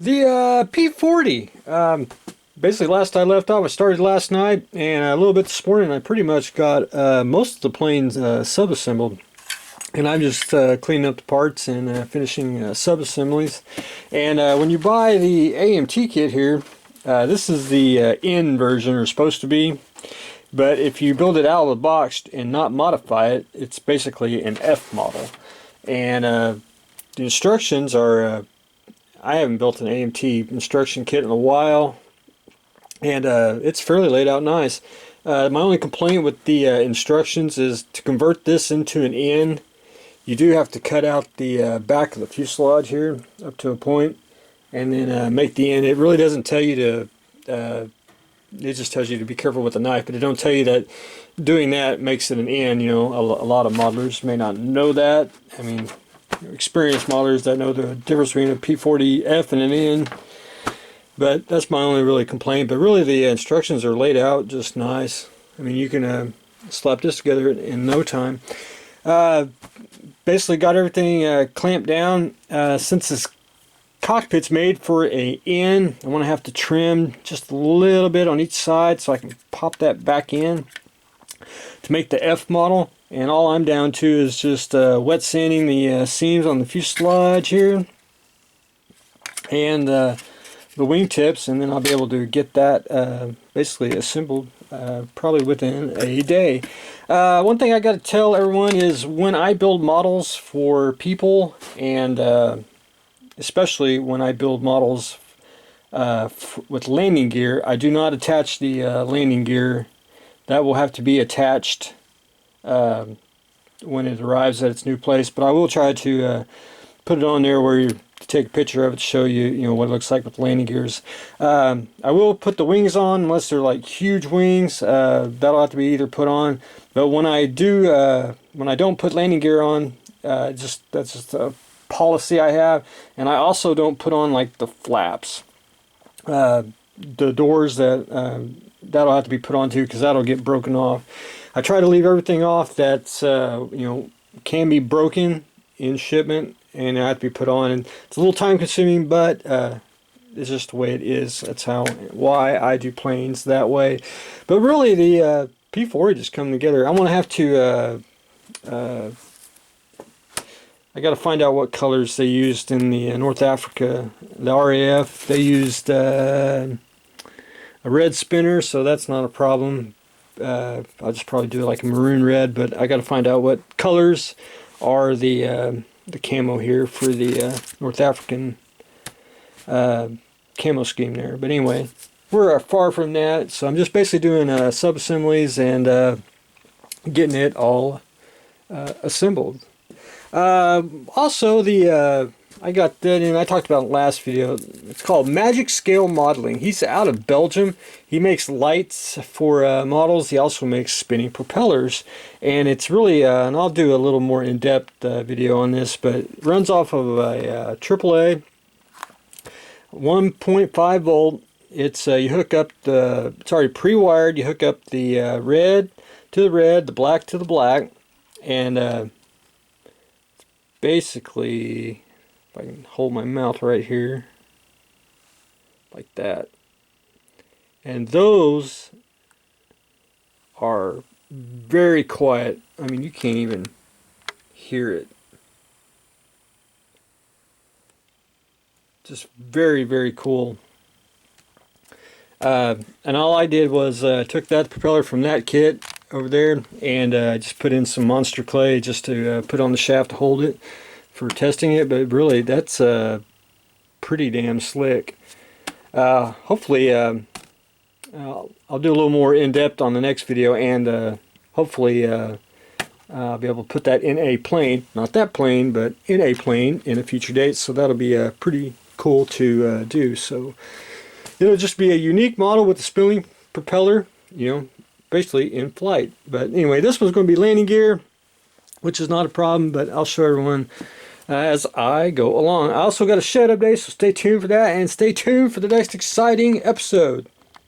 The P40. Basically, last I left off, I started last night, and a little bit this morning. I pretty much got most of the planes sub-assembled, and I'm just cleaning up the parts and finishing sub-assemblies. And when you buy the AMT kit here, this is the N version, or supposed to be. But if you build it out of the box and not modify it, it's basically an F model. And the instructions are. I haven't built an AMT instruction kit in a while, and it's fairly laid out nice. My only complaint with the instructions is to convert this into an N, you do have to cut out the back of the fuselage here up to a point, and then make the N. It really doesn't tell you to, it just tells you to be careful with the knife, but it don't tell you that doing that makes it an N. You know, a lot of modelers may not know that. I mean, experienced modelers that know the difference between a P40F and an N, but that's my only really complaint. But really the instructions are laid out just nice. I mean, you can slap this together in no time. Basically got everything clamped down. Since this cockpit's made for a N, I'm going to have to trim just a little bit on each side so I can pop that back in to make the F model. And all I'm down to is just wet sanding the seams on the fuselage here and the wingtips, and then I'll be able to get that basically assembled probably within a day. One thing I got to tell everyone is when I build models for people, and especially when I build models with landing gear, I do not attach the landing gear. That will have to be attached when it arrives at its new place, but I will try to put it on there where you take a picture of it to show you, what it looks like with landing gears. I will put the wings on unless they're like huge wings. That'll have to be either put on. But when I do, when I don't put landing gear on, that's just a policy I have. And I also don't put on like the flaps, the doors that'll have to be put on too, because that'll get broken off. I try to leave everything off that's can be broken in shipment, and I have to be put on. And it's a little time consuming, but it's just the way it is. That's why I do planes that way. But really, the P40 just come together. I'm gonna have to. I got to find out what colors they used in the North Africa, the RAF. They used a red spinner, so that's not a problem. I'll just probably do like a maroon red, but I got to find out what colors are the camo here for the North African camo scheme there. But anyway, we're far from that, so I'm just basically doing sub-assemblies and getting it all assembled. Also, I got that in. I talked about it in the last video. It's called Magic Scale Modeling. He's out of Belgium. He makes lights for models. He also makes spinning propellers. And it's really, and I'll do a little more in-depth video on this, but it runs off of a AAA 1.5 volt. It's you hook up it's already pre-wired. You hook up the red to the red, the black to the black, and basically, if I can hold my mouth right here, like that. And those are very quiet. I mean, you can't even hear it. Just very, very cool. And all I did was took that propeller from that kit over there and just put in some monster clay just to put on the shaft to hold it for testing it. But really, that's pretty damn slick. Hopefully I'll do a little more in-depth on the next video, and hopefully I'll be able to put that in a plane, not that plane, but in a plane in a future date. So that'll be pretty cool to do. So it'll just be a unique model with the spinning propeller, basically in flight. But anyway, this one's going to be landing gear, which is not a problem, but I'll show everyone as I go along. I also got a shed update, so stay tuned for that, and stay tuned for the next exciting episode.